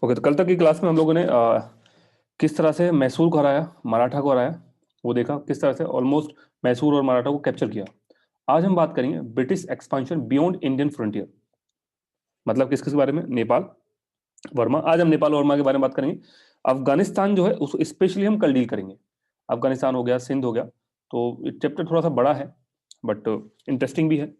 Okay, तो कल तक की क्लास में हम लोगों ने किस तरह से मैसूर को हराया, मराठा को हराया, वो देखा किस तरह से ऑलमोस्ट मैसूर और मराठा को कैप्चर किया। आज हम बात करेंगे British expansion beyond Indian frontier. मतलब किस किस बारे में? नेपाल, वर्मा। आज हम नेपाल और वर्मा के बारे में बात करेंगे। अफगानिस्तान जो है उस स्पेशली हम कल डील करेंगे। अफगानिस्तान हो गया, सिंध हो गया, तो चैप्टर थोड़ा सा बड़ा है बट इंटरेस्टिंग भी है।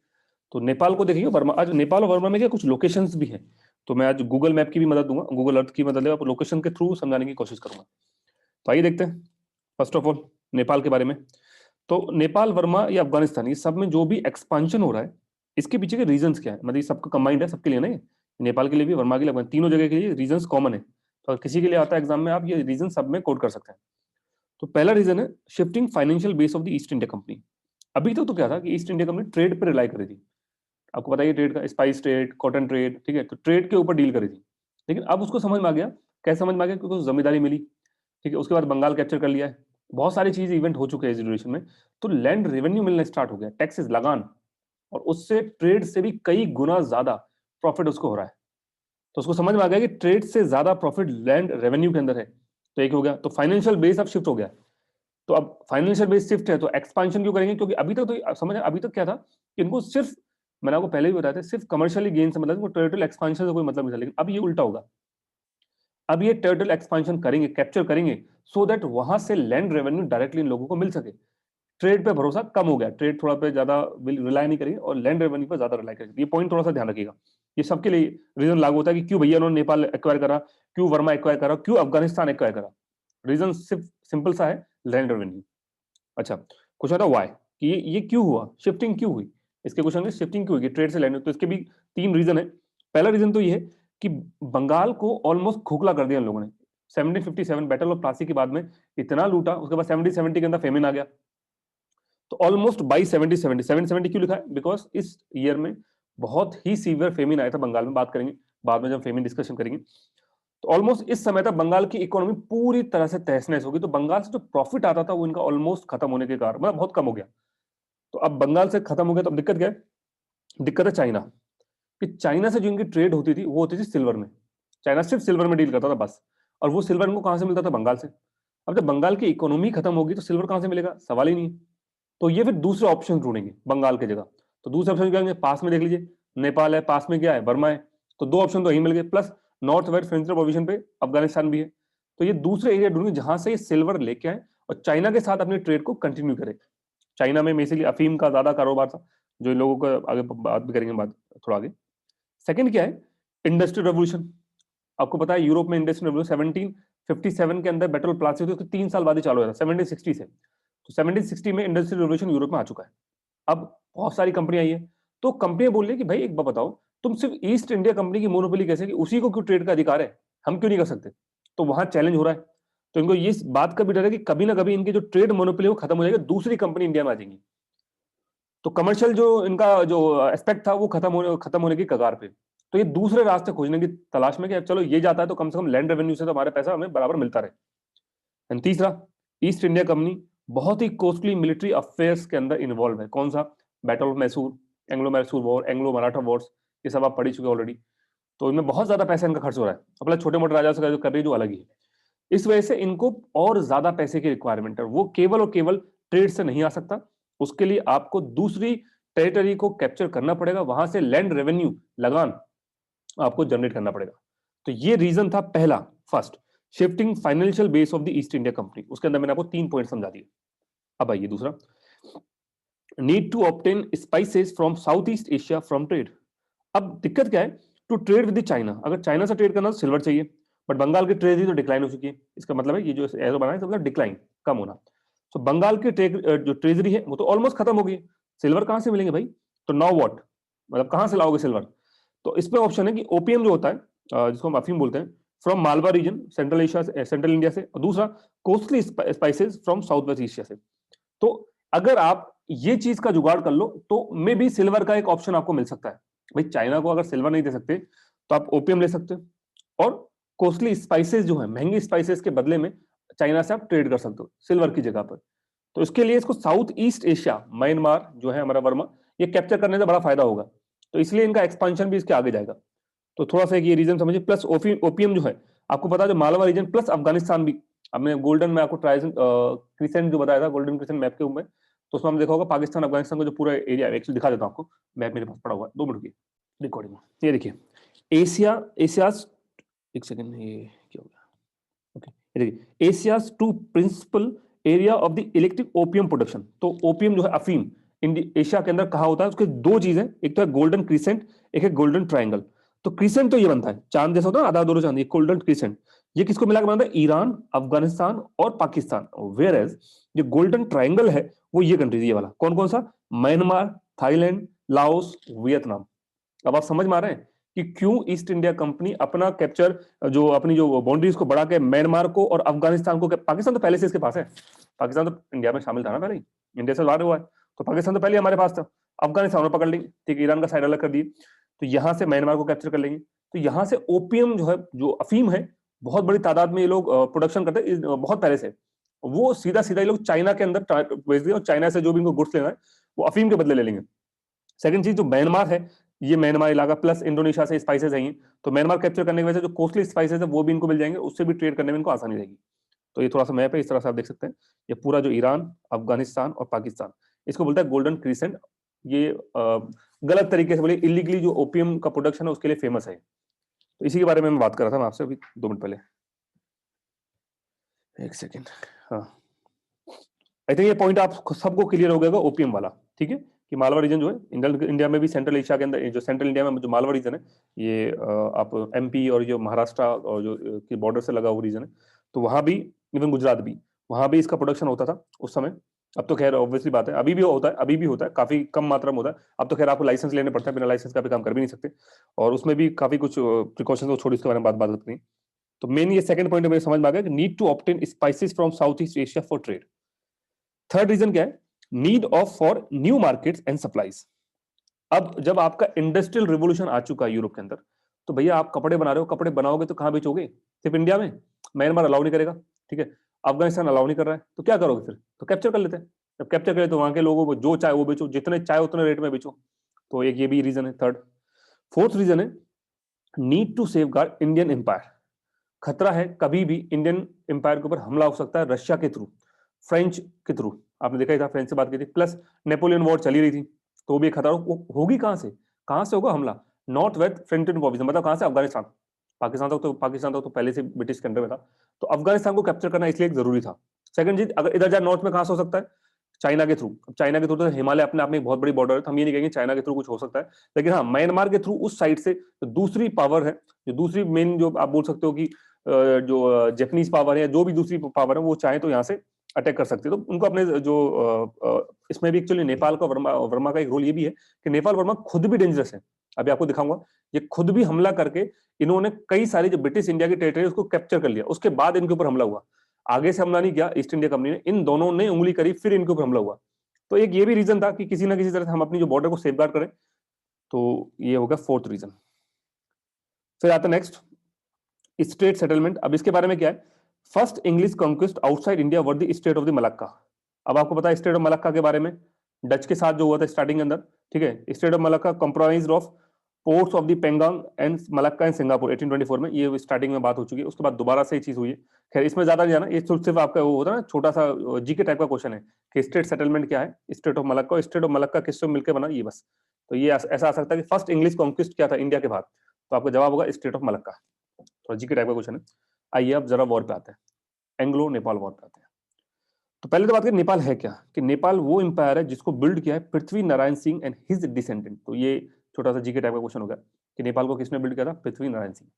तो नेपाल को देखिए, वर्मा। आज नेपाल और वर्मा में क्या कुछ लोकेशंस भी हैं, तो मैं आज गूगल मैप की भी मदद दूंगा, गूगल अर्थ की मदद लेकर लोकेशन के थ्रू समझाने की कोशिश करूंगा। तो आइए देखते हैं फर्स्ट ऑफ ऑल नेपाल के बारे में। तो नेपाल, वर्मा या अफगानिस्तान, ये सब में जो भी एक्सपांशन हो रहा है, इसके पीछे के रीजंस क्या है? मतलब ये सबका कंबाइंड है, सबके लिए नहीं, नेपाल के लिए भी, वर्मा के लिए, तीनों जगह के लिए रीजंस कॉमन है। तो अगर किसी के लिए आता है एग्जाम में, आप ये रीजन सब में कोड कर सकते हैं। तो पहला रीजन है shifting financial base of the east India company. अभी तक तो क्या था कि ईस्ट इंडिया कंपनी ट्रेड पर रिलाई कर रही थी। आपको पता है ट्रेड का, स्पाइस ट्रेड, कॉटन ट्रेड, ठीक है, तो ट्रेड के ऊपर डील करी थी। लेकिन अब उसको समझ में आ गया। कैसे समझ में आ गया? क्योंकि उसको जमींदारी मिली, ठीक है, उसके बाद बंगाल कैप्चर कर लिया है, बहुत सारी चीज इवेंट हो चुके हैं इस ड्यूरेशन में। तो लैंड रेवेन्यू मिलना स्टार्ट हो गया, टैक्सेस, लगान, और उससे ट्रेड से भी कई गुना ज्यादा प्रॉफिट उसको हो रहा है। तो उसको समझ में आ गया कि ट्रेड से ज्यादा प्रॉफिट लैंड रेवेन्यू के अंदर है। तो एक हो गया, तो फाइनेंशियल बेस अब शिफ्ट हो गया। तो अब फाइनेंशियल बेस शिफ्ट है, तो एक्सपांशन क्यों करेंगे? क्योंकि अभी तक तो समझ, अभी तक क्या था कि इनको सिर्फ, मैंने आपको पहले भी बताया था, सिर्फ कमर्शियली गेन से मतलब, टेरिटोरियल एक्सपांशन से कोई मतलब नहीं था। लेकिन अब ये उल्टा होगा, अब ये टेरिटोरियल एक्सपांशन करेंगे, कैप्चर करेंगे, सो दैट वहां से लैंड रेवेन्यू डायरेक्टली इन लोगों को मिल सके। ट्रेड पे भरोसा कम हो गया, ट्रेड थोड़ा पे ज्यादा रिलाई नहीं करेंगे और लैंड रेवेन्यू पे ज्यादा रिलाई करेंगे। ये पॉइंट थोड़ा सा ध्यान रखिएगा। ये सबके लिए रीजन लागू होता है कि क्यों भैया उन्होंने नेपाल एक्वायर करा, क्यों वर्मा एक्वायर करा, क्यों अफगानिस्तान एक्वायर करा। रीजन सिर्फ सिंपल सा है, लैंड रेवेन्यू। अच्छा, क्वेश्चन था वाई, कि ये क्यों हुआ, शिफ्टिंग क्यों हुई। इसके क्वेश्चन में शिफ्टिंग क्यों हुई ट्रेड से लैंड। तो इसके भी तीन रीजन है। पहला रीजन तो ये है कि बंगाल को ऑलमोस्ट खोखला कर दिया इन लोगों ने। 1757 बैटल ऑफ प्लासी के बाद में इतना लूटा, उसके बाद 1770 के अंदर फेमिन आ गया। तो ऑलमोस्ट बाई 770 क्यों लिखा है? बिकॉज इस ईयर में बहुत ही सीवियर फेमिन आया था बंगाल में। बात करेंगे बाद में जब फेमिन डिस्कशन करेंगे। तो ऑलमोस्ट इस समय तक बंगाल की इकोनॉमी पूरी तरह से तहस नहस होगी। तो बंगाल से जो प्रॉफिट आता था वो इनका ऑलमोस्ट खत्म होने के कारण, मतलब बहुत कम हो गया। तो अब बंगाल से खत्म हो गया, तो अब दिक्कत क्या है? दिक्कत है चाइना, कि चाइना से जो इनकी ट्रेड होती थी वो होती थी सिल्वर में। चाइना सिर्फ सिल्वर में डील करता था बस। और वो सिल्वर इनको कहां से मिलता था? बंगाल से। अब जब बंगाल की इकोनॉमी खत्म होगी तो सिल्वर कहां से मिलेगा? सवाल ही नहीं है। तो ये फिर दूसरे ऑप्शन ढूंढेंगे बंगाल की जगह। तो दूसरे ऑप्शन क्या होंगे? पास में देख लीजिए, नेपाल है, पास में क्या है? बर्मा है। तो दो ऑप्शन तो यही मिल गए, plus north west frontier provision पे अफगानिस्तान भी है। तो ये दूसरे एरिया ढूंढेंगे जहां से ये सिल्वर लेके आए और चाइना के साथ अपनी ट्रेड को कंटिन्यू करे। चाइना में बेसिकली अफीम का ज्यादा कारोबार था, जो इन लोगों को आगे बात भी करेंगे, बात थोड़ा आगे। सेकंड क्या है? Industrial revolution. आपको पता है यूरोप में इंडस्ट्रियल रेवोल्यूशन 1757 के अंदर बैटल प्लासी हुई, उसके 3 साल बाद ही चालू हुआ था 1760 से। तो 1760 में इंडस्ट्रियल रेवोल्यूशन यूरोप में आ चुका है। अब बहुत सारी कंपनी आई है। तो कंपनियां बोल रही है कि भाई एक बात बताओ, तुम सिर्फ ईस्ट इंडिया कंपनी की मोनोपोली कैसे, कि उसी को क्यों ट्रेड का अधिकार है, हम क्यों नहीं कर सकते? तो वहां चैलेंज हो रहा है। तो इनको ये बात का भी डर है कि कभी ना कभी इनकी जो ट्रेड मोनोपोली वो खत्म हो जाएगी, दूसरी कंपनी इंडिया में आ जाएंगी। तो कमर्शियल जो इनका जो एस्पेक्ट था वो खत्म होने की कगार पे। तो ये दूसरे रास्ते खोजने की तलाश में कि चलो ये जाता है तो कम से कम लैंड रेवेन्यू से तो हमारे पैसा हमें बराबर मिलता रहे। एंड तीसरा, ईस्ट इंडिया कंपनी बहुत ही कॉस्टली मिलिट्री अफेयर्स के अंदर इन्वॉल्व है। कौन सा? Battle of Mysore, Anglo Mysore war, Anglo Maratha Wars, ये सब आप पढ़ी चुके ऑलरेडी। तो इनमें बहुत ज्यादा पैसा इनका खर्च हो रहा है। अपना छोटे मोटे राजा से जो कर रही है जो अलग ही है। इस वजह से इनको और ज्यादा पैसे की रिक्वायरमेंट है। वो केवल और केवल ट्रेड से नहीं आ सकता, उसके लिए आपको दूसरी टेरिटरी को कैप्चर करना पड़ेगा, वहां से लैंड रेवेन्यू, लगान आपको जनरेट करना पड़ेगा। तो ये रीजन था पहला, first, shifting financial base of the east India company. उसके अंदर मैंने आपको 3 पॉइंट समझा दिए। अब आइए दूसरा, need to obtain spices from South East Asia from trade. अब दिक्कत क्या है? टू ट्रेड विद चाइना, अगर चाइना से ट्रेड करना तो सिल्वर चाहिए, बट बंगाल की ट्रेड ही तो डिक्लाइन हो चुकी है। इसका मतलब है ये जो एरो बना है इसका मतलब डिक्लाइन, कम होना। तो बंगाल की जो ट्रेजरी है वो तो ऑलमोस्ट खत्म हो गई। सिल्वर कहां से मिलेंगे भाई? तो नाउ व्हाट, मतलब कहां से लाओगे सिल्वर? तो इसमें ऑप्शन है कि ओपीएम जो होता है, जिसको हम अफीम बोलते हैं, from Malwa region, Central Asia से, सेंट्रल इंडिया से, और दूसरा costly spices from South West Asia से। तो अगर आप ये चीज का जुगाड़ कर लो तो मे भी सिल्वर का एक ऑप्शन आपको मिल सकता है। भाई चाइना को अगर सिल्वर नहीं दे सकते तो आप ओपीएम ले सकते हो, और कॉस्टली स्पाइसेस जो है, महंगी स्पाइसेस के बदले में चाइना से आप ट्रेड कर सकते हो सिल्वर की जगह पर। तो इसके लिए इसको साउथ ईस्ट एशिया, म्यांमार जो है हमारा वर्मा, ये कैप्चर करने से बड़ा फायदा होगा। तो इसलिए इनका एक्सपांशन भी इसके आगे जाएगा। तो थोड़ा सा एक ये रीजन समझिए, प्लस ओपीएम जो है आपको पता है जो मालवा रीजन प्लस अफगानिस्तान भी, हमने गोल्डन में आपको क्रिसेंट जो बताया था, गोल्डन क्रिसेंट मैप के ऊपर, तो उसमें हम देखा होगा पाकिस्तान अफगानिस्तान का जो पूरा एरिया है, एक्चुअली दिखा देता हूं आपको, मैप मेरे पास पड़ा हुआ है, 2 मिनट की रिकॉर्डिंग में। ये देखिए एशिया, एक सेकंड, ये क्या हो गया, ओके, ये देखिए Asia's 2 principal area of the electric opium production. तो ओपियम जो है अफीम एशिया के अंदर कहा होता है, उसके 2 चीजें, एक तो है गोल्डन क्रिसेंट, एक है गोल्डन ट्रायंगल। तो क्रिसेंट तो ये बनता है चांद जैसा होता है, आधा दोनों चांद, ये गोल्डन क्रिसेंट, ये किसको मिलाकर बनता है, ईरान, अफगानिस्तान और पाकिस्तान। वेयर एज जो गोल्डन ट्रायंगल है वो ये कंट्रीज, ये वाला कौन कौन सा, म्यांमार, थाईलैंड, लाओस, वियतनाम। अब आप समझ में आ रहे हैं कि क्यों ईस्ट इंडिया कंपनी अपना कैप्चर, जो अपनी जो बाउंड्रीज को बढ़ा के म्यांमार को और अफगानिस्तान को, पाकिस्तान तो पहले से इसके पास है, पाकिस्तान तो इंडिया में शामिल था ना पहले ही, इंडिया से बाहर हुआ है, तो पाकिस्तान तो पहले हमारे पास था, अफगानिस्तान पकड़ लेंगे, ठीक, ईरान का साइड अलग कर दिए, तो यहां से म्यांमार को कैप्चर कर लेंगे। तो यहां से ओपियम जो है, जो अफीम है, बहुत बड़ी तादाद में ये लोग प्रोडक्शन करते हैं बहुत पहले से, वो सीधा सीधा ये लोग चाइना के अंदर भेज दिया, और चाइना से जो भी इनको गुड्स लेना है वो अफीम के बदले ले लेंगे। सेकंड चीज, जो म्यांमार है, ये म्यांमार इलाका प्लस इंडोनेशिया से स्पाइसेस है, तो म्यांमार कैप्चर करने की वजह से जो कोस्टली स्पाइसेस है वो भी इनको मिल जाएंगे, उससे भी ट्रेड करने में इनको आसानी रहेगी। तो ये थोड़ा सा मैप है, इस तरह से आप देख सकते हैं, ये पूरा जो ईरान, अफगानिस्तान और पाकिस्तान, इसको बोलता है गोल्डन क्रिसेंट। ये गलत तरीके से बोले इलीगली जो ओपियम का प्रोडक्शन है उसके लिए फेमस है। तो इसी के बारे में मैं बात कर रहा था मैं आपसे अभी 2 मिनट पहले, एक सेकेंड। हाँ, आई थिंक ये पॉइंट आप सबको क्लियर हो गया ओपियम वाला, ठीक है, कि मालवा रीजन जो है इंडिया में भी, सेंट्रल एशिया के अंदर, जो सेंट्रल इंडिया में जो मालवा रीजन है, ये आप एमपी और जो महाराष्ट्र और जो की बॉर्डर से लगा हुआ रीजन है, तो वहां भी, इवन गुजरात भी, वहां भी इसका प्रोडक्शन होता था उस समय। अब तो खैर ऑब्वियसली बात है, अभी भी होता है, अभी भी होता है, काफी कम मात्रा में होता है। अब तो खैर आपको लाइसेंस लेने पड़ते हैं, बिना लाइसेंस का भी काम कर भी नहीं सकते, और उसमें भी काफी कुछ प्रिकॉशन को छोड़, इसके बारे में बात करते हैं। तो मेन ये सेकंड पॉइंट मेरे समझ में आ गया कि need to obtain spices from South East Asia for trade. Third region क्या है, need of for new markets and supplies. अब जब आपका इंडस्ट्रियल रिवोल्यूशन आ चुका है यूरोप के अंदर, तो भैया आप कपड़े बना रहे हो, कपड़े बनाओगे तो कहां बेचोगे, सिर्फ इंडिया में, म्यांमार अलाउ नहीं करेगा, ठीक है, अफगानिस्तान अलाउ नहीं कर रहा है, तो क्या करोगे फिर, तो कैप्चर कर लेते हैं। जब कैप्चर करें तो वहां के लोगों को जो चाहे वो बेचो, जितने चाहे उतने रेट में बेचो। तो एक ये भी रीजन है थर्ड। फोर्थ रीजन है need to safeguard Indian empire. खतरा है कभी भी इंडियन एम्पायर के ऊपर हमला हो सकता है रशिया के थ्रू, फ्रेंच के थ्रू, आपने देखा ही था, फ्रेंच से बात की थी, प्लस नेपोलियन वॉर चली रही थी, तो भी खतरा होगी। कहां से होगा हमला, नॉर्थ वेस्ट फ्रंटियर प्रोविजन, मतलब कहां से, अफगानिस्तान, पाकिस्तान तक तो पहले से ब्रिटिश के अंडर में था, तो अफगानिस्तान को कैप्चर करना इसलिए जरूरी था। सेकंड चीज, अगर इधर जाए नॉर्थ में कहां से हो सकता है, चाइना के थ्रू। चाइना के थ्रू तो हिमालय अपने आप में एक बहुत बड़ी बॉर्डर है, तो हम ये नहीं कहेंगे चाइना के थ्रू कुछ हो सकता है, लेकिन हाँ म्यांमार के थ्रू उस साइड से जो दूसरी पावर है, जो दूसरी मेन, जो आप बोल सकते हो कि जो जापानीज पावर है, जो भी दूसरी पावर है, वो चाहे तो यहाँ से अटैक कर सकते हैं। तो उनको अपने जो इसमें भी एक्चुअली नेपाल का, वर्मा का एक रोल ये भी है कि नेपाल वर्मा खुद भी डेंजरस है। अभी आपको दिखाऊंगा, ये खुद भी हमला करके इन्होंने कई सारी जो ब्रिटिश इंडिया की टेरिटरी उसको कैप्चर कर लिया, उसके बाद इनके ऊपर हमला हुआ। आगे से हमला नहीं किया ईस्ट इंडिया कंपनी ने, इन दोनों ने उंगली करी, फिर इनके ऊपर हमला हुआ। तो एक ये भी रीजन था कि किसी ना किसी तरह से हम अपनी जो बॉर्डर को सेफगार्ड करें। तो ये होगा फोर्थ रीजन। फिर आता नेक्स्ट, स्टेट सेटलमेंट। अब इसके बारे में क्या है, first English conquest outside India were the state of the Malacca. अब आपको पता है स्टेट ऑफ मलक्का के बारे में, डच के साथ जो हुआ था स्टार्टिंग के अंदर, ठीक है, state of Malacca comprised of ports of the Penang and Malacca and Singapore 1824 में, ये स्टार्टिंग में बात हो चुकी है, उसके बाद दोबारा से ये चीज हुई है। खैर इसमें ज्यादा नहीं जाना, ये सिर्फ आपका वो होता है ना, छोटा सा जीके टाइप का क्वेश्चन है कि स्टेट सेटलमेंट क्या है, state of Malacca, state of Malacca किससे मिलकर बना, ये बस। तो ये ऐसा आ सकता है कि फर्स्ट इंग्लिश कॉन्क्विस्ट क्या था इंडिया के बाद, तो आपका जवाब होगा स्टेट ऑफ मलक्का। थोड़ा जीके टाइप का क्वेश्चन है। आइए अब जरा वॉर पे आते हैं, एंग्लो नेपाल वॉर पे आते हैं। तो पहले तो बात करें नेपाल है क्या, कि नेपाल वो एम्पायर है जिसको बिल्ड किया है Prithvi Narayan Singh and his descendant. तो ये छोटा सा जीके टाइप का क्वेश्चन होगा कि नेपाल को किसने बिल्ड किया था, पृथ्वी नारायण सिंह।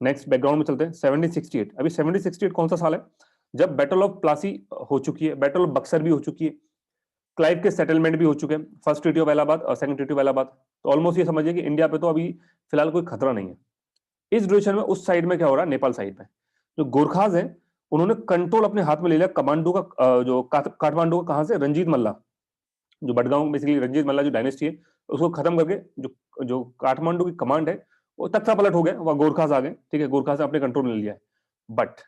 नेक्स्ट बैकग्राउंड में चलते हैं, 1768। अभी 1768 कौन सा साल है, जब बैटल ऑफ प्लासी हो चुकी है, बैटल ऑफ बक्सर भी हो चुकी है, क्लाइव के सेटलमेंट भी हो चुके हैं, फर्स्ट ट्रीटी ऑफ इलाहाबाद और सेकंड ट्रीटी ऑफ इलाहाबाद। तो ऑलमोस्ट ये समझिए कि इंडिया पे तो अभी फिलहाल कोई खतरा नहीं है। इस ड्यूरेशन में उस साइड में क्या हो रहा है, नेपाल साइड में जो गोरखाज हैं, उन्होंने कंट्रोल अपने हाथ में ले लिया कमांडो का, जो काठमांडू का, कहां से, रंजीत मल्ला, जो बडगांव बेसिकली रंजीत मल्ला जो डायनेस्टी है उसको खत्म करके जो जो काठमांडू की कमांड है वो तख्ता पलट हो गया, वह गोरखाज आ गए, ठीक है, गोरखाज ने अपने कंट्रोल में ले लिया है। But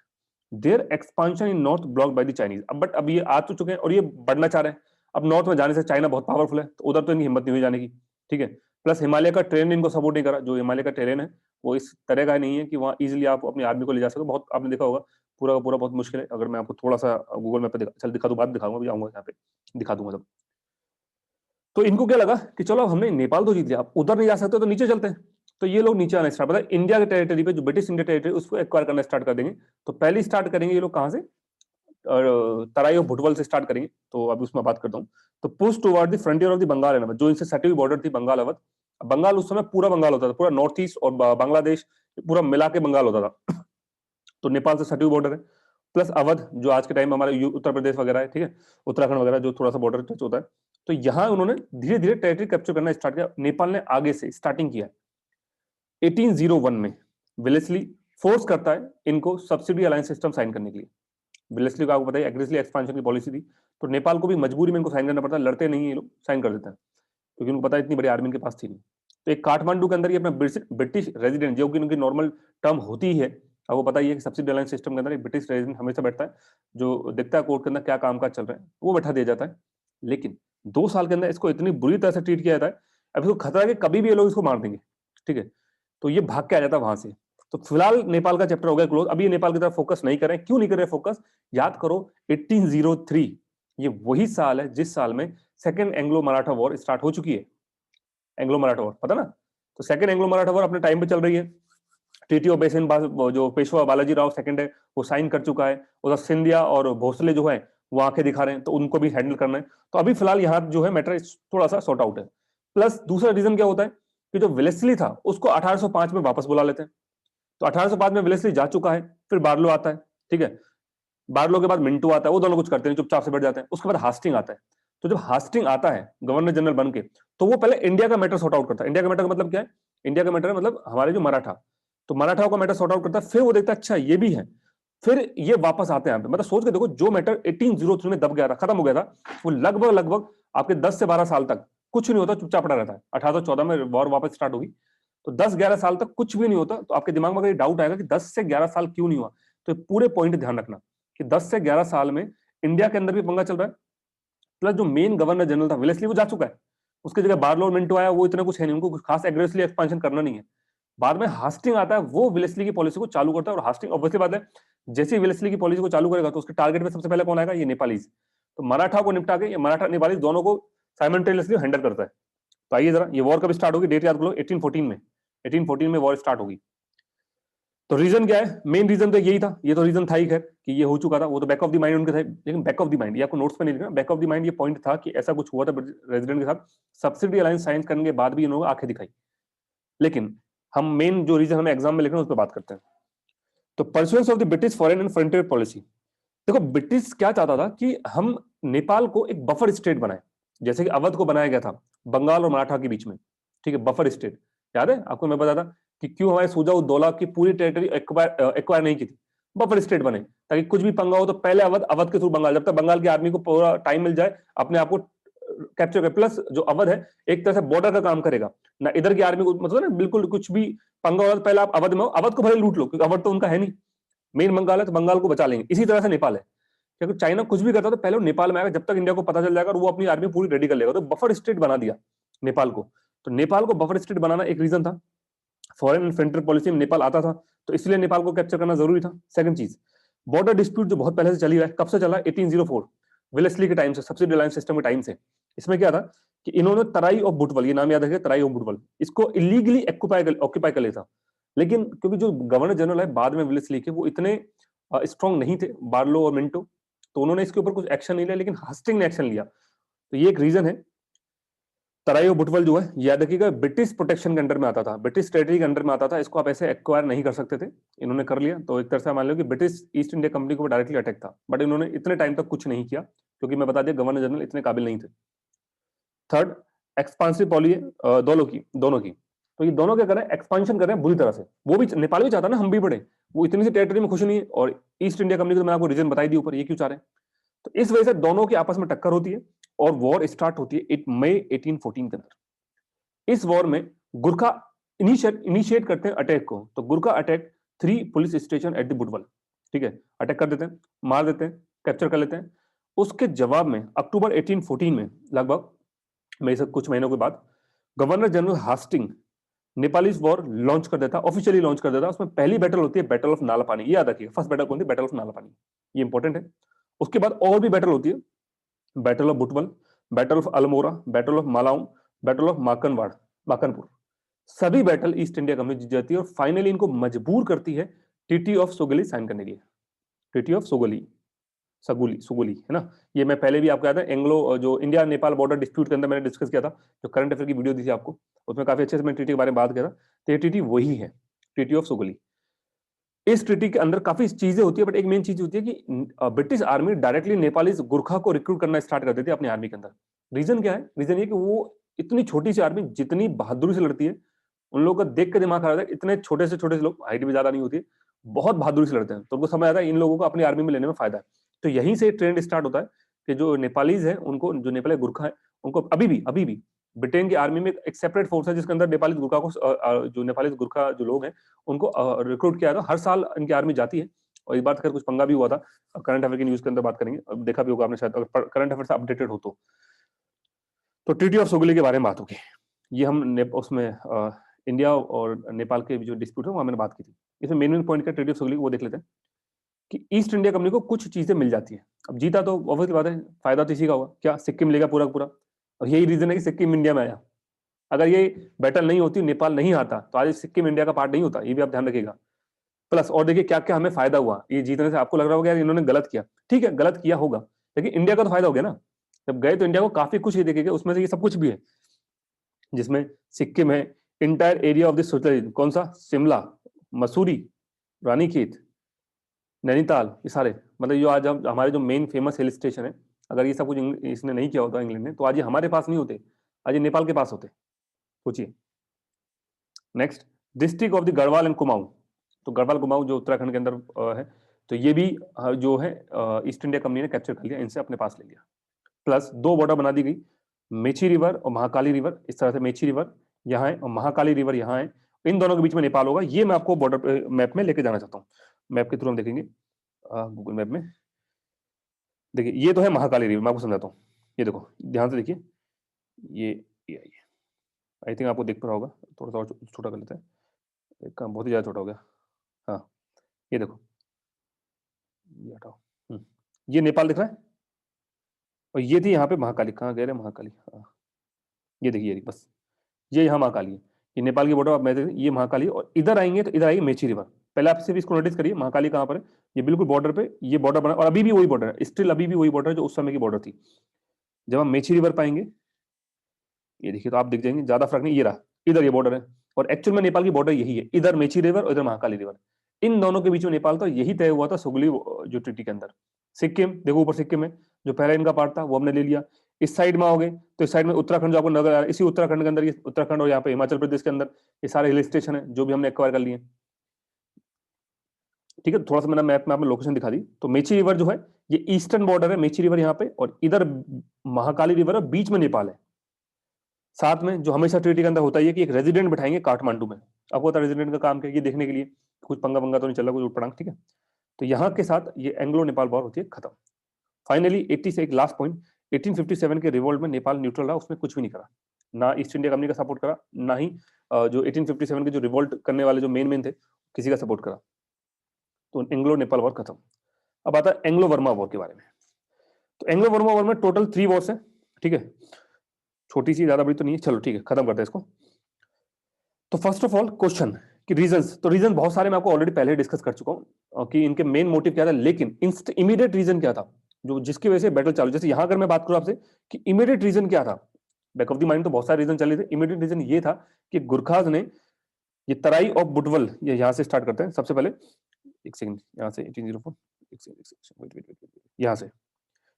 their expansion in north block by the Chinese. अब ये आ तो चुके हैं और ये बढ़ना चाह रहे हैं। अब नॉर्थ में जाने से चाइना बहुत पावरफुल है, तो उधर तो इनकी हिम्मत नहीं हुई जाने की, ठीक है, प्लस हिमालय का ट्रेन इनको सपोर्ट नहीं करा, जो हिमालय का ट्रेन है वो इस तरह का नहीं है कि वहाँ इजीली आप अपनी आर्मी को ले जा सको। बहुत आपने देखा होगा पूरा का पूरा बहुत मुश्किल है। अगर मैं आपको थोड़ा सा गूगल मैप पे दिखा दूं, बाद में दिखाऊंगा, अभी आऊंगा यहाँ पे दिखा दूंगा सब। तो इनको क्या लगा कि चलो हमने नेपाल तो जीत लिया, आप उधर नहीं जा सकते तो नीचे चलते हैं। तो ये लोग नीचे आना स्टार्ट, मतलब इंडिया के टेरिटरी पे, जो ब्रिटिश इंडिया टेरिटरी, उसको एक्वायर करना स्टार्ट कर देंगे। तो पहले स्टार्ट करेंगे ये लोग कहाँ से, तराई और भुटवल से स्टार्ट करेंगे। तो अभी उसमें बात करता हूँ। तो push toward the frontier of the Bengal है ना, जो इनसे सटी हुई बॉर्डर थी बंगाल अवध। बंगाल उस समय पूरा बंगाल होता था, पूरा नॉर्थ ईस्ट और बांग्लादेश पूरा मिला के बंगाल होता था। तो नेपाल से सटी हुई बॉर्डर है, प्लस अवध जो आज के टाइम में हमारे उत्तर प्रदेश वगैरह है, ठीक है, उत्तराखंड वगैरह जो थोड़ा सा बॉर्डर टच होता है। तो यहां उन्होंने धीरे धीरे टेरिटरी कैप्चर करना स्टार्ट किया। नेपाल ने आगे से स्टार्टिंग किया। 1801 में विलेस्ली फोर्स करता है इनको सब्सिडी अलायंस सिस्टम साइन करने के लिए। विलेस्ली को आपको पता है एग्रेसिवली एक्सपेंशन की पॉलिसी थी, तो नेपाल को भी मजबूरी में इनको साइन करना पड़ता है। लड़ते नहीं ये लोग, साइन कर देते हैं, क्योंकि उनको पता है इतनी बड़ी आर्मी इनके पास थी नहीं। तो एक काठमांडू के अंदर ये अपना ब्रिटिश रेजिडेंट, जो कि उनकी नॉर्मल टर्म होती ही है, आपको पता ही है कि सब्सिडी अलायंस सिस्टम के अंदर एक ब्रिटिश रेजिडेंट हमेशा बैठता है, जो देखता है कोर्ट के अंदर क्या काम काज चल रहा है, वो बैठा दिया जाता है। लेकिन 2 साल के अंदर इसको इतनी बुरी तरह से ट्रीट किया जाता है, अब इसको खतरा है कि कभी भी ये लोग इसको मार देंगे, ठीक है। तो ये भाग के आ जाता है वहां से। तो फिलहाल नेपाल का चैप्टर हो गया क्लोज। अभी ये नेपाल की तरफ फोकस नहीं करें, क्यों नहीं कर रहे फोकस, याद करो 1803 ये वही साल है जिस साल में second Anglo Maratha war start हो चुकी है। एंग्लो मराठा वॉर पता ना, तो सेकंड एंग्लो मराठा वॉर अपने टाइम पे चल रही है। ट्रीटी ऑफ बेसिन जो पेशवा बालाजी राव सेकंड है वो साइन कर चुका है। उधर सिंधिया और भोसले जो है वो आंखें दिखा रहे हैं, तो उनको भी हैंडल करना है। तो अभी फिलहाल यहाँ जो है मैटर थोड़ा सा सॉर्ट आउट है। प्लस दूसरा रीजन क्या होता है कि जो वेलेस्ली था उसको 1805 में वापस बुला लेते हैं। तो 1805 में वेलेस्ली जा चुका है, फिर बार्लो आता है, ठीक है। बार्लो के बाद मिंटो आता है, वो दोनों कुछ करते हैं, चुपचाप से बैठ जाते हैं। उसके बाद हास्टिंग आता है। तो जब हास्टिंग आता है गवर्नर जनरल बन के, तो वो पहले इंडिया का मैटर सॉर्ट आउट करता है। इंडिया का मैटर का मतलब क्या है, इंडिया का मैटर है मतलब हमारे जो मराठा, तो मराठाओं का मैटर सॉर्ट आउट करता है। फिर वो देखता है अच्छा ये भी है, फिर ये वापस आते हैं यहाँ पे। मतलब सोच के देखो, जो मैटर 1803 में दब गया था, खत्म हो गया था, वो लगभग लगभग आपके 10 से 12 साल तक कुछ नहीं होता, चुपचाप पड़ा रहता है। 1814 में वॉर वापस स्टार्ट होगी, तो 10-11 साल तक कुछ भी नहीं होता। तो आपके दिमाग में अगर डाउट आएगा कि 10 से 11 साल क्यों नहीं हुआ, तो पूरे पॉइंट ध्यान रखना कि 10 से 11 साल में इंडिया के अंदर भी पंगा चल रहा है। प्लस जो मेन गवर्नर जनरल था वेलेस्ली वो जा चुका है, उसकी जगह बार्लो और मिंटो आया, वो इतना कुछ है नहीं, उनको कुछ खास एग्रेसिवली एक्सपेंशन करना नहीं है। बाद में हास्टिंग आता है, वो वेलेस्ली की पॉलिसी को चालू करता है। और हास्टिंग ऑब्वियसली बात है, जैसे ही वेलेस्ली की पॉलिसी को चालू करेगा तो उसके टारगेट में सबसे पहले कौन आएगा, ये नेपालीज। तो मराठा को निपटा के ये मराठा नेपाली दोनों को साइमल्टेनियसली हैंडल करता है। तो आइए जरा, ये वॉर कब स्टार्ट होगी, डेट याद करो, 1814 में। 1814 में वॉर स्टार्ट होगी। तो रीजन क्या है, मेन रीजन तो यही था, ये तो रीजन था ही खैर कि ये हो चुका था, वो तो बैक ऑफ द माइंड उनके था। लेकिन बैक ऑफ द माइंड, ये आपको नोट्स पे नहीं लिखना, बैक ऑफ द माइंड ये पॉइंट था कि ऐसा कुछ हुआ था रेजिडेंट के साथ। सब्सिडी अलायंस साइन करने के बाद भी इन्होंने आंखें दिखाई। लेकिन हम मेन जो रीजन हमें एग्जाम में लिखना है उस पर बात करते हैं। तो pursuance of the British foreign and frontier policy. देखो ब्रिटिश क्या चाहता था कि हम नेपाल को एक बफर स्टेट बनाए, जैसे कि अवध को बनाया गया था बंगाल और मराठा के बीच में, ठीक है, बफर स्टेट। याद है आपको, मैं बताता कि क्यों हमारे सुजा उद्दौला की पूरी टेरिटरी एक्वायर नहीं की थी, बफर स्टेट बने, ताकि कुछ भी पंगा हो तो पहले अवध, अवध के थ्रू बंगाल, जब तक बंगाल की आर्मी को पूरा टाइम मिल जाए अपने आप को कैप्चर कर। प्लस जो अवध है एक तरह से बॉर्डर का काम करेगा ना, इधर की आर्मी को मतलब ना बिल्कुल कुछ भी पंगा हो पहले आप अवध में हो, अवध को भले लूट लो, क्योंकि अवध तो उनका है नहीं, मेन बंगाल है, तो बंगाल को बचा लेंगे। इसी तरह से नेपाल है, क्योंकि चाइना कुछ भी करता तो पहले वो नेपाल में आएगा, जब तक इंडिया को पता चल जाएगा और वो अपनी आर्मी पूरी रेडी कर लेगा। तो बफर स्टेट बना दिया नेपाल को। तो नेपाल को बफर स्टेट बनाना एक रीजन था। फॉरेन एंड फ्रंटियर पॉलिसी में नेपाल आता था, तो इसलिए नेपाल को कैप्चर करना जरूरी था। सेकंड चीज, बॉर्डर डिस्प्यूट जो बहुत पहले से चली रहा है, कब से चला, 1804 विलेस्ली के टाइम से, सब्सिडी अलायंस सिस्टम के टाइम से। इसमें क्या था कि इन्होंने तराई और बुटवल, ये नाम याद रखिए, तराई और बुटवल, इसको इलीगली ऑक्यूपाई कर लिया था। लेकिन क्योंकि जो गवर्नर जनरल है बाद में विलेस्ली के, वो इतने स्ट्रॉन्ग नहीं थे, बार्लो और मिंटो, तो उन्होंने इसके ऊपर कुछ एक्शन नहीं लिया। लेकिन हास्टिंग ने एक्शन लिया, तो ये एक रीजन है। तराई और बुटवल जो है याद रखिएगा ब्रिटिश प्रोटेक्शन के अंडर में आता था, ब्रिटिश टेरिटरी के अंडर में आता था, इसको आप ऐसे एक्वायर नहीं कर सकते थे। इन्होंने कर लिया, तो एक तरह से मान लो कि ब्रिटिश ईस्ट इंडिया कंपनी को डायरेक्टली अटैक था, बट इन्होंने इतने टाइम तक कुछ नहीं किया, क्योंकि मैं बता दिया गवर्नर जनरल इतने काबिल नहीं थे। थर्ड, एक्सपांसिव पॉलिसी दोनों की। तो ये दोनों क्या कर रहे हैं, एक्सपांशन कर रहे हैं बुरी तरह से। वो भी, नेपाल भी चाहता है ना हम भी बढ़े, वो इतनी सी टेरिटरी में खुश नहीं है। और ईस्ट इंडिया कंपनी को मैंने आपको रीजन बताई दी ऊपर, ये क्यों चाह रहे हैं। तो इस वजह से दोनों की आपस में टक्कर होती है और वॉर स्टार्ट होती है मई 1814 के अंदर। इस वॉर में गुरखा इनिशिएट करते हैं अटैक को। तो Gurkha attack 3 police station at the Butwal, ठीक है, अटैक कर देते हैं, मार देते हैं, कैप्चर कर लेते हैं। उसके जवाब में अक्टूबर 1814 में, लगभग मेरे से कुछ महीनों के बाद, governor general Hastings Nepalese war launch कर देता, ऑफिशियली लॉन्च कर देता। उसमें पहली बैटल होती है बैटल ऑफ नालापानी, ये याद रखिए, फर्स्ट बैटल कौन थी, बैटल ऑफ नालापानी, ये इंपॉर्टेंट है। उसके बाद और भी बैटल होती है, battle of Butwal, battle of Almora, battle of Malaun, battle of माकनवाड़, माकनपुर, सभी बैटल ईस्ट इंडिया कंपनी जीत जाती है और फाइनली इनको मजबूर करती है ट्रीटी ऑफ सोगली साइन करने के लिए। ट्रीटी ऑफ सोगली, सगुली, सुगुली, है ना। ये मैं पहले भी आपको याद है, एंग्लो जो इंडिया नेपाल बॉर्डर डिस्प्यूट के अंदर मैंने डिस्कस किया था, जो करंट अफेयर की वीडियो दी थी आपको, उसमें काफी अच्छे से मैं ट्रीटी के बारे में बात किया था। तो ये ट्रीटी वही है, ट्रीटी ऑफ सुगुली। इस ट्रीटी के अंदर काफी चीजें होती है, बट एक मेन चीज होती है कि British army directly Nepali Gurkha को रिक्रूट करना स्टार्ट कर देती है अपनी आर्मी के अंदर। रीजन क्या है? रीजन ये कि वो इतनी छोटी सी आर्मी जितनी बहादुरी से लड़ती है, उन लोगों का देख के दिमाग खराब है, इतने छोटे से लोग, हाइट भी ज्यादा नहीं होती है, बहुत बहादुरी से लड़ते हैं, तो उनको समझ आता है इन लोगों को अपनी आर्मी में लेने में फायदा है। तो यहीं से ट्रेंड स्टार्ट होता है कि जो नेपालीज है उनको, जो नेपाली गुरखा है उनको अभी भी ब्रिटेन की आर्मी में एक सेपरेट फोर्स है जिसके अंदर नेपाली गुरखा को, जो नेपाली गुरखा जो लोग हैं उनको रिक्रूट किया था। हर साल इनकी आर्मी जाती है, और इस बात कर कुछ पंगा भी हुआ था, करंट अफेयर की न्यूज के अंदर बात करेंगे, अब देखा भी होगा आपने शायद, अगर करंट अफेयर से अपडेटेड हो तो ट्रीटी ऑफ सोगुली के बारे में बात होगी। ये हम उसमें इंडिया और नेपाल के जो डिस्प्यूट है वहां मैंने बात की थी। इसमें मेन पॉइंट क्या ट्रीटी ऑफ सोगुली, वो देख लेते हैं कि ईस्ट इंडिया कंपनी को कुछ चीजें मिल जाती है। अब जीता तो ऑब्वियसली बात है, फायदा तो इसी का होगा, क्या सिक्किम लेगा पूरा पूरा, और यही रीजन है कि सिक्किम इंडिया में आया। अगर ये बैटल नहीं होती, नेपाल नहीं आता, तो आज सिक्किम इंडिया का पार्ट नहीं होता, ये भी आप ध्यान रखिएगा। प्लस और देखिए क्या क्या हमें फायदा हुआ ये जीतने से। आपको लग रहा होगा यार इन्होंने गलत किया, ठीक है गलत किया होगा, लेकिन इंडिया का तो फायदा हो गया ना। जब गए तो इंडिया को काफी कुछ ही देखेगा, उसमें से ये सब कुछ भी है, जिसमें सिक्किम है, इंटायर एरिया ऑफ दिस, कौन सा, शिमला, मसूरी, रानीखेत, नैनीताल, ये सारे, मतलब जो आज हम हमारे जो मेन फेमस हिल स्टेशन है, अगर ये सब कुछ इसने नहीं किया होता इंग्लैंड ने, तो आज ये हमारे पास नहीं होते, आज ये नेपाल के पास होते। सोचिए। Next, district of the Garhwal and Kumaon. तो गढ़वाल कुमाऊं जो उत्तराखंड के अंदर है, तो ये भी जो है ईस्ट इंडिया कंपनी ने कैप्चर कर लिया, इनसे अपने पास ले लिया। प्लस दो बॉर्डर बना दी गई, मेची रिवर और महाकाली रिवर, इस तरह से मेची रिवर यहाँ है और महाकाली रिवर यहाँ है, इन दोनों के बीच में नेपाल होगा। ये मैं आपको बॉर्डर मैप में लेके जाना चाहता हूँ, मैप के थ्रू हम देखेंगे गूगल मैप में। देखिए ये तो है महाकाली रिवर, मैं आपको समझाता हूँ। ये देखो ध्यान से देखिए, ये आई थिंक आपको दिख पा रहा होगा, थोड़ा सा और छोटा कर लेते हैं, एक काम बहुत ही ज्यादा छोटा हो गया। हाँ ये देखो, ये हटाओ, ये नेपाल दिख रहा है, और ये थी यहाँ पे महाकाली, कहाँ गए रे महाकाली, हाँ ये देखिए, बस ये यहाँ महाकाली है, ये नेपाल की बॉर्डर आप मैं ये महाकाली, और इधर आएंगे तो इधर आएगी मेची रिवर। पहले आप सिर्फ इसको नोटिस करिए, महाकाली कहाँ पर है, ये बिल्कुल बॉर्डर पे ये बॉर्डर बना, और अभी भी वही बॉर्डर है, स्टिल अभी भी वही बॉर्डर है जो उस समय की बॉर्डर थी। जब हम मेची रिवर पाएंगे, ये देखिए तो आप दिख जाएंगे, ज्यादा फर्क नहीं, ये रहा, इधर ये बॉर्डर है, और एक्चुअल में नेपाल की बॉर्डर यही है, इधर मेची रिवर और इधर महाकाली रिवर, इन दोनों के बीच में नेपाल था। यही तय हुआ था सुगली जो ट्रीटी के अंदर। सिक्किम देखो, ऊपर सिक्किम है जो पहले इनका पार्ट था, वो हमने ले लिया। इस साइड में आओगे तो इस साइड में उत्तराखंड जो आपको नजर आ रहा है, इसी उत्तराखंड के अंदर, ये उत्तराखंड और यहाँ पे हिमाचल प्रदेश के अंदर ये सारे हिल स्टेशन है जो भी हमने एक्वायर कर लिए। ठीक है, थोड़ा सा मैंने मैप में आपको लोकेशन दिखा दी। तो मेची रिवर जो है ये ईस्टर्न बॉर्डर है, मेची रिवर यहाँ पे, और इधर महाकाली रिवर है, बीच में नेपाल है। साथ में जो हमेशा ट्रीटी के अंदर होता है कि एक रेजिडेंट बैठाएंगे काठमांडू में। आपको पता है रेजिडेंट का काम क्या है, ये देखने के लिए कुछ पंगा पंगा तो नहीं चल रहा, कुछ उठपटांग, ठीक है। तो यहाँ के साथ ये एंग्लो नेपाल वॉर होती है खत्म। फाइनली 80 से एक लास्ट पॉइंट, 1857 के रिवोल्ट में नेपाल न्यूट्रल रहा, उसमें कुछ भी नहीं करा, ना ईस्ट इंडिया कंपनी का सपोर्ट करा, ना ही जो 1857 के जो रिवोल्ट करने वाले जो मेन थे किसी का सपोर्ट करा। तो एंग्लो नेपाल वॉर खत्म। अब आता है एंग्लो वर्मा वॉर के बारे में। तो एंग्लो वर्मा वॉर में टोटल 3 वॉर्स है, ठीक है, छोटी सी, ज्यादा बड़ी तो नहीं है, चलो ठीक है खत्म करते हैं इसको। तो फर्स्ट ऑफ ऑल क्वेश्चन कि रीजंस, तो रीजन बहुत सारे मैं आपको ऑलरेडी पहले डिस्कस कर चुका हूं कि इनके मेन मोटिव क्या था, लेकिन इमीडिएट रीजन क्या था जो जिसकी वजह से बैटल चालू। जैसे यहां अगर मैं बात करूं आपसे कि इमीडिएट रीजन क्या था, बैक ऑफ द माइंड तो बहुत सारे रीजन चले थे, इमीडिएट रीजन ये था कि गुरखाज ने ये तराई ऑफ बुटवल, ये यहां से स्टार्ट करते हैं सबसे पहले, एक सेकंड यहां से 1804, यहां से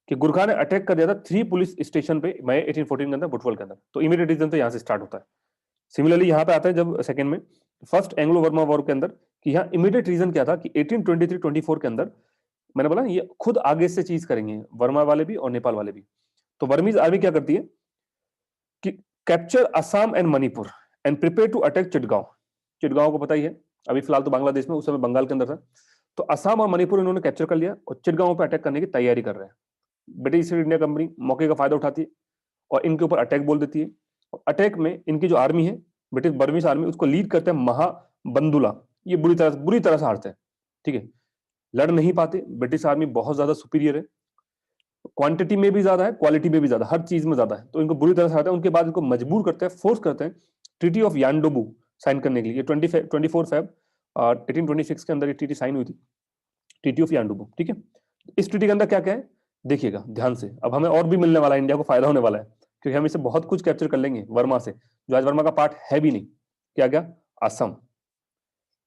कि गुरखा ने अटैक कर दिया था 3 पुलिस स्टेशन पे मई 1814 के अंदर, बुटवल के अंदर। तो इमीडिएट रीजन तो यहां से स्टार्ट होता है। सिमिलरली यहां पे आता है जब सेकंड में फर्स्ट एंग्लो वर्मा वॉर के अंदर, कि यहाँ इमीडिएट रीजन क्या था कि 1823-24 के अंदर मैंने बोला ये खुद आगे से चीज करेंगे, वर्मा वाले भी और नेपाल वाले भी। तो वर्मीज आर्मी क्या करती है कि capture Assam and Manipur and prepare to attack Chittagong. Chittagong को पता ही है, अभी फिलहाल तो बांग्लादेश में, उस समय बंगाल के अंदर था। तो असम और मणिपुर इन्होंने कैप्चर कर लिया और चिटगांव पे अटैक करने की तैयारी कर रहे हैं। ब्रिटिश इंडिया कंपनी मौके का फायदा उठाती है और इनके ऊपर अटैक बोल देती है। अटैक में इनकी जो आर्मी है ब्रिटिश बर्मिश आर्मी, उसको लीड करते हैं महाबंदुला। ये बुरी तरह से हारते हैं, ठीक है, लड़ नहीं पाते। ब्रिटिश आर्मी बहुत ज्यादा सुपीरियर है, क्वांटिटी में भी ज्यादा है, क्वालिटी में भी ज्यादा, हर चीज में ज्यादा है, तो इनको बुरी तरह से हारते हैं। उनके बाद इनको मजबूर करते हैं, फोर्स करते हैं ट्रीटी ऑफ यानडोबू साइन करने के लिए। 24 फेब 1826 के अंदर ये ट्रीटी साइन हुई थी, ट्रीटी ऑफ यानडोबू, ठीक है। इस ट्रीटी के अंदर क्या क्या है देखिएगा ध्यान से, अब हमें और भी मिलने वाला है, इंडिया को फायदा होने वाला है, क्योंकि हम इसे बहुत कुछ कैप्चर कर लेंगे वर्मा से, जो आज वर्मा का पार्ट है भी नहीं। क्या क्या? असम,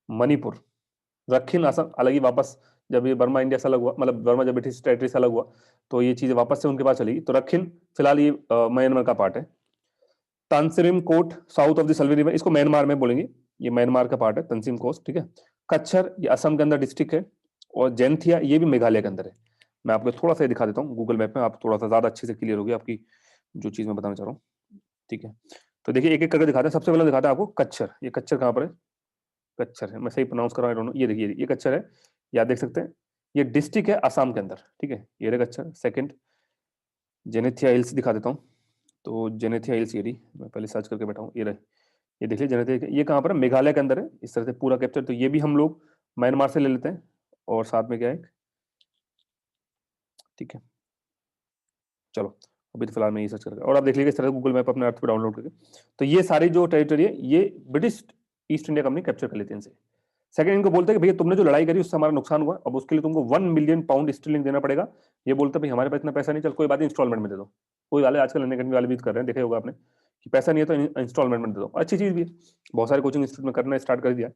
मणिपुर, दक्षिण असम अलग ही वापस, जब ये बर्मा इंडिया से अलग हुआ, मतलब बर्मा जब ब्रिटिश टेरिटरी से अलग हुआ, तो ये चीजें वापस से उनके पास चली गई। तो दक्षिण फिलहाल ये म्यांमार का पार्ट है। Tenasserim coast south of the Salween river, इसको म्यांमार में बोलेंगे, ये म्यांमार का पार्ट है, तंसीम कोस्ट, ठीक है। कच्छर ये असम के अंदर डिस्ट्रिक्ट है, और जैंथिया ये भी मेघालय के अंदर है। मैं आपको थोड़ा सा दिखा देता हूँ गूगल मैप में, आप थोड़ा सा ज्यादा अच्छे से क्लियर होगी आपकी जो चीज मैं बताना चाह रहा हूँ, ठीक है। तो देखिए एक एक करके दिखाते हैं। सबसे पहले दिखाते हैं आपको कच्छर। ये कच्छर कहाँ पर है? कच्छर है, मैं सही प्रोनाउंस कर रहा हूँ, ये देखिए ये कच्छर है, या देख सकते हैं ये डिस्ट्रिक्ट है असम के अंदर, ठीक है। ये रहा कच्छर। सेकंड जेनेथिया हिल्स दिखा देता हूँ, तो जेनेथिया हिल्स ये रही, मैं पहले सर्च करके बैठा हूँ, ये रहे, ये देख लीजिए जेनेथिया, ये कहाँ पर है? मेघालय के अंदर है। इस तरह से पूरा कैप्चर, तो ये भी हम लोग म्यांमार से ले लेते हैं, और साथ में क्या है, ठीक है। चलो अभी तो फिलहाल मैं ये सर्च करके, और आप देख लीजिए इस तरह गूगल मैप अपने अर्थ पे डाउनलोड करके, तो ये सारी जो टेरिटरी है ये British east India company capture कर लेती है इनसे। सेकंड इनको बोलते हैं कि भैया तुमने जो लड़ाई करी उससे हमारा नुकसान हुआ, अब उसके लिए तुमको 1 मिलियन पाउंड स्टर्लिंग देना पड़ेगा। ये बोलते हैं भाई हमारे पास इतना पैसा नहीं, चल कोई बात नहीं, इंस्टॉलमेंट में दे दो। कोई वाले आजकल अन्य कंट्री वाले भी कर रहे हैं, देखे होगा आपने, कि पैसा नहीं है तो इंस्टॉलमेंट में दे दो। अच्छी चीज भी है, बहुत सारे कोचिंग इंस्टीट्यूट में करना स्टार्ट कर दिया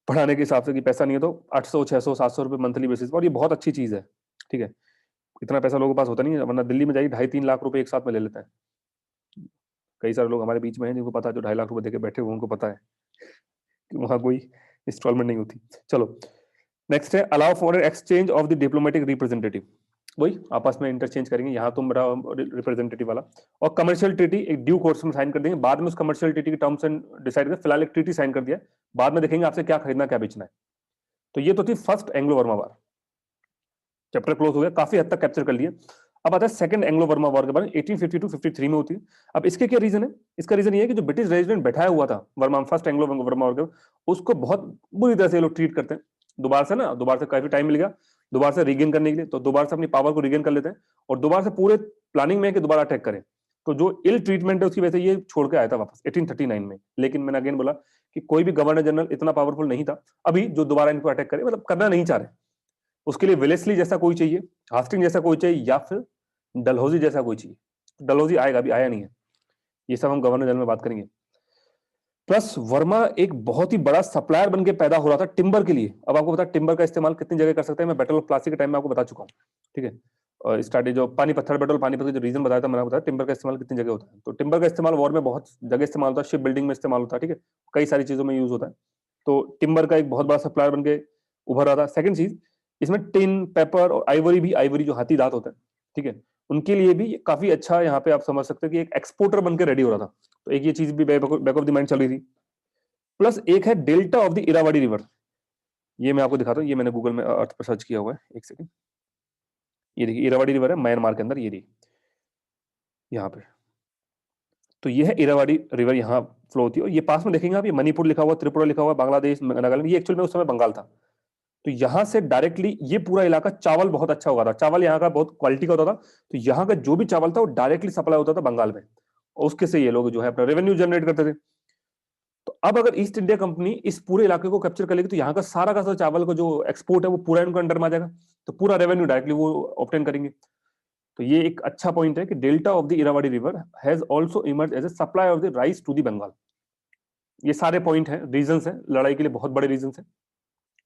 पढ़ाने के हिसाब से, कि पैसा नहीं है तो 800 600 700 रुपए मंथली बेसिस पर, और ये बहुत अच्छी चीज है, ठीक है। इतना पैसा लोगों के पास होता नहीं है, वरना दिल्ली में जाइए 2.5-3 लाख रुपए एक साथ में ले लेते हैं। कई सारे लोग हमारे बीच में हैं जिनको पता है, जो 2.5 लाख रुपए देके बैठे हुए उनको पता है कि वहां कोई इंस्टॉलमेंट नहीं होती। चलो नेक्स्ट है allow for exchange of the diplomatic representative, वही आपस में इंटरचेंज करेंगे, यहाँ तुम रहा रिप्रेजेंटेटिव वाला। और कमर्शियल ट्रीटी एक ड्यू कोर्स में साइन कर देंगे, बाद में उस कमर्शियल ट्रीटी के टर्म्स एंड डिसाइड कर, फिलहाल एक ट्रीटी साइन कर दिया, बाद में देखेंगे आपसे क्या खरीदना क्या बेचना है। तो ये तो थी फर्स्ट एंग्लो वर्मा वार, चैप्टर क्लोज हो गया, काफी हद तक कैप्चर कर लिया। अब आता है सेकंड एंग्लो वर्मा वॉर के बारे में, 1852-53 में होती है। अब इसके क्या रीजन है? इसका रीजन ये है कि जो ब्रिटिश रेजिडेंट बैठाया हुआ था Verma, first Anglo Verma war के, उसको बहुत बुरी तरह से लोग ट्रीट करते हैं। दोबारा से काफी टाइम मिल गया दोबारा से रीगेन करने के लिए, तो दोबारा से अपनी पावर को रीगेन कर लेते हैं, और दोबारा से पूरे प्लानिंग में है कि दोबारा अटैक करें। तो जो इल ट्रीटमेंट है उसकी वजह से ये छोड़ के आया था वापस 1839 में। लेकिन मैंने अगेन बोला कि कोई भी गवर्नर जनरल इतना पावरफुल नहीं था अभी जो दोबारा इनको अटैक करे, मतलब करना नहीं चाह रहे। उसके लिए वेलेस्ली जैसा कोई चाहिए, हास्टिंग जैसा कोई चाहिए, या फिर डलहौजी जैसा कोई चाहिए। डलहौजी आएगा, अभी आया नहीं है। ये सब हम गवर्नर जनरल में बात करेंगे। प्लस वर्मा एक बहुत ही बड़ा सप्लायर बन के पैदा हो रहा था टिम्बर के लिए। अब आपको पता है टिम्बर का इस्तेमाल कितनी जगह कर सकते हैं, मैं बैटल ऑफ प्लासी के टाइम में आपको बता चुका हूँ, ठीक है। और स्टार्टिंग जो पानीपत्थर बैटल, पानीपत का जो रीजन बताया था मैंने बताया टिम्बर का इस्तेमाल कितनी जगह होता है। तो टिम्बर का इस्तेमाल वॉर में बहुत जगह इस्तेमाल होता है, शिप बिल्डिंग में इस्तेमाल होता है, ठीक है, कई सारी चीजों में यूज होता है। तो टिम्बर का एक बहुत बड़ा सप्लायर बन के उभर रहा था। सेकंड चीज, इसमें टिन, पेपर और आइवरी भी, आइवरी जो हाथी दांत होता है, ठीक है, उनके लिए भी काफी अच्छा, यहाँ पे आप समझ सकते हैं कि एक एक्सपोर्टर बन के रेडी हो रहा था। तो एक ये चीज भी बैक ऑफ द माइंड चल रही थी। प्लस एक है delta of the Irrawaddy river, ये मैं आपको दिखाता हूँ, ये मैंने गूगल में अर्थ पर सर्च किया हुआ है, एक सेकंड। ये देखिए इरावाडी रिवर है म्यांमार के अंदर, ये रही यहाँ पे। तो ये है इरावाडी रिवर, यहाँ फ्लो होती है, और ये पास में देखेंगे आप, ये मणिपुर लिखा हुआ, त्रिपुरा लिखा हुआ, बांग्लादेश, नागालैंड, ये एक्चुअल में उस समय बंगाल था। तो यहाँ से डायरेक्टली ये पूरा इलाका, चावल बहुत अच्छा हुआ था, चावल यहाँ का बहुत क्वालिटी का होता था, तो यहाँ का जो भी चावल था वो डायरेक्टली सप्लाई होता था बंगाल में, और उसके से ये लोग जो है अपना रेवेन्यू जनरेट करते थे। तो अब अगर ईस्ट इंडिया कंपनी इस पूरे इलाके को कैप्चर कर लेगी, तो यहाँ का सारा चावल का जो एक्सपोर्ट है वो पूरा इनके अंडर में आ जाएगा, तो पूरा रेवेन्यू डायरेक्टली वो ऑब्टेन करेंगे। तो ये एक अच्छा पॉइंट है कि delta of the Irrawaddy river has also emerge as a supply of the rice to the Bengal. ये सारे पॉइंट हैं, रीजंस हैं, लड़ाई के लिए बहुत बड़े रीजंस हैं।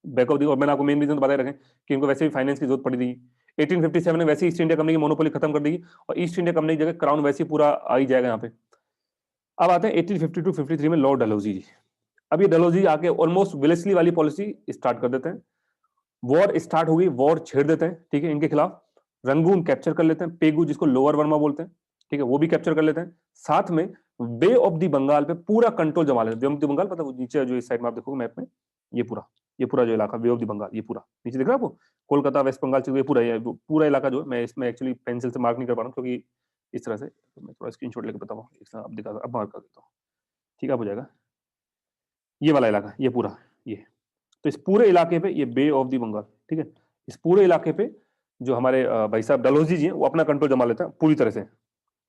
बैक ऑफ द, और मैंने आपको मेन रीजन बताए रखें कि इनको वैसे भी फाइनेंस की जरूरत पड़ी थी। 1857 में वैसे ईस्ट इंडिया कंपनी की मोनोपोली खत्म कर देगी, और ईस्ट इंडिया कंपनी की जगह क्राउन वैसे ही पूरा आ ही जाएगा यहाँ पे। अब आते हैं 1852-53 में लॉर्ड डलहौजी जी। अब ये डलहौजी आके ऑलमोस्ट विलेस्ली वाली पॉलिसी स्टार्ट कर देते हैं। वॉर स्टार्ट हो गई, वॉर छेड़ देते हैं, ठीक है, इनके खिलाफ। रंगून कैप्चर कर लेते हैं, पेगू जिसको लोअर वर्मा बोलते हैं, ठीक है, वो भी कैप्चर कर लेते हैं। साथ में बे ऑफ द बंगाल पे पूरा कंट्रोल जमा लेते हैं। बे ऑफ द बंगाल पता है, नीचे जो इस साइड में आप देखोगे मैप में, ये पूरा जो इलाका बे ऑफ द बंगाल, ये पूरा नीचे दिख रहा है आपको, कोलकाता, वेस्ट बंगाल से, ये पूरा इलाका जो है, मैं इसमें एक्चुअली पेंसिल से मार्क नहीं कर पा रहा हूँ क्योंकि इस तरह से, तो मैं थोड़ा स्क्रीनशॉट लेकर बताऊँ, आप दिखा, अब मार्क कर देता हूँ, ठीक है, हो जाएगा। ये वाला इलाका, ये पूरा, ये तो इस पूरे इलाके पे ये बे ऑफ द बंगाल, ठीक है, इस पूरे इलाके पे जो हमारे भाई साहब डलहौजी जी हैं वो अपना कंट्रोल जमा लेते हैं पूरी तरह से,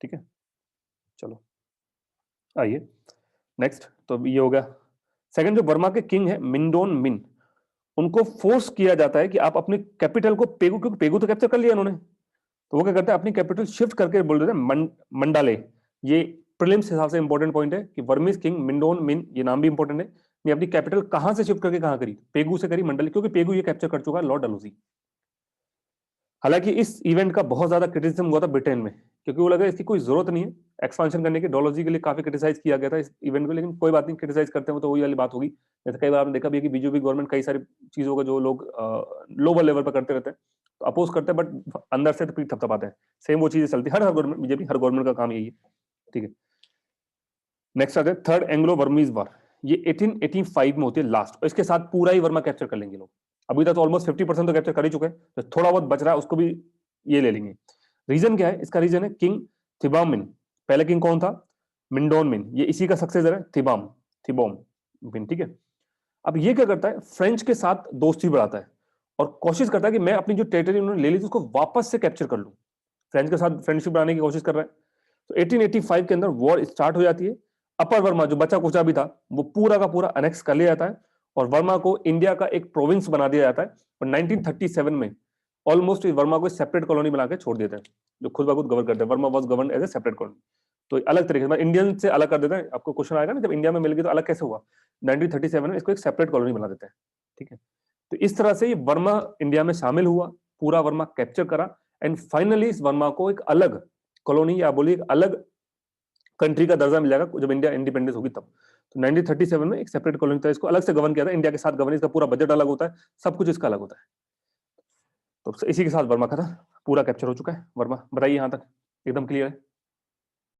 ठीक है। चलो आइए नेक्स्ट, तो ये हो गया। सेकंड, जो बर्मा के किंग है मिंडोन मिन, उनको फोर्स किया जाता है कि आप अपने कैपिटल को पेगू, क्योंकि पेगू तो कैप्चर कर लिया उन्होंने, तो वो क्या करते हैं अपनी कैपिटल शिफ्ट करके बोल देते हैं मंडाले। ये प्रीलिम्स हिसाब से इंपॉर्टेंट पॉइंट है कि वर्मिस किंग मिंडोन मिन, ये नाम भी इंपॉर्टेंट है, ने अपनी कैपिटल कहां से शिफ्ट करके कहां करी, पेगू से करी मंडले, क्योंकि पेगू ये कैप्चर कर चुका है लॉर्ड डलहौजी। हालांकि इस इवेंट का बहुत ज्यादा क्रिटिसिज्म हुआ था ब्रिटेन में, क्योंकि वो लगा इसकी कोई जरूरत नहीं है एक्सपेंशन करने की, डलहौजी के लिए काफी क्रिटिसाइज किया गया था इस इवेंट को, लेकिन कोई बात नहीं, क्रिटिसाइज करते हैं तो वही वाली बात होगी। जैसे कई बार आपने देखा भी है कि बीजेपी गवर्नमेंट कई सारी चीजों का जो लोग लोअर लेवल पर करते रहते हैं तो अपोज करते हैं, बट अंदर से तो पीठ थपथपाते हैं। सेम वो चीजें चलती है हर गवर्नमेंट, बीजेपी हर गवर्नमेंट का काम यही है, ठीक है। नेक्स्ट आते हैं थर्ड एंग्लो बर्मीज वार, ये 1885 में होती है लास्ट, और इसके साथ पूरा ही वर्मा कैप्चर कर लेंगे लोग। अभी तक तो ऑलमोस्ट 50% तो कैप्चर कर ही चुके हैं, तो थोड़ा बहुत बच रहा है उसको भी ये ले लेंगे। रीजन क्या है इसका? रीजन है किंग थिबाम मिन। पहले किंग कौन था? मिंडोन मिन, ये इसी का सक्सेसर है थिबाम, थिबोम मिन, ठीक है। अब ये क्या करता है, फ्रेंच के साथ दोस्ती बढ़ाता है और कोशिश करता है कि मैं अपनी जो टेरिटरी उन्होंने ले ली थी उसको वापस से कैप्चर कर लूं। फ्रेंच के साथ फ्रेंडशिप बनाने की कोशिश कर रहा है। तो 1885 के अंदर वॉर स्टार्ट हो जाती है। अपर वर्मा जो बचा कुचा भी था वो पूरा का पूरा अनेक्स कर लिया जाता है और वर्मा को इंडिया का एक प्रोविंस बना दिया जाता है। और 1937 में ऑलमोस्ट वर्मा को सेपरेट कॉलोनी बना के छोड़ देते हैं, जो खुद ब खुद गवर्न करते हैं। Burma was govern as a separate colony, तो अलग तरीके से इंडियन से अलग कर देते हैं। आपको क्वेश्चन आएगा ना, जब इंडिया में मिल गई तो अलग कैसे हुआ? 1937 में इसको एक सेपरेट कॉलोनी बना देते हैं, ठीक है। तो इस तरह से ये वर्मा इंडिया में शामिल हुआ, पूरा वर्मा कैप्चर करा, एंड फाइनली इस वर्मा को एक अलग कॉलोनी या बोलिए एक अलग कंट्री का दर्जा मिल जाएगा जब इंडिया इंडिपेंडेंस होगी तब। तो 1937 में एक सेपरेट कॉलोनी था, इसको अलग से गवर्न किया था, इंडिया के साथ गवर्न, इसका पूरा बजट अलग होता है, सब कुछ इसका अलग होता है। तो इसी के साथ वर्मा का था पूरा कैप्चर हो चुका है वर्मा। बताइए यहाँ तक एकदम क्लियर है?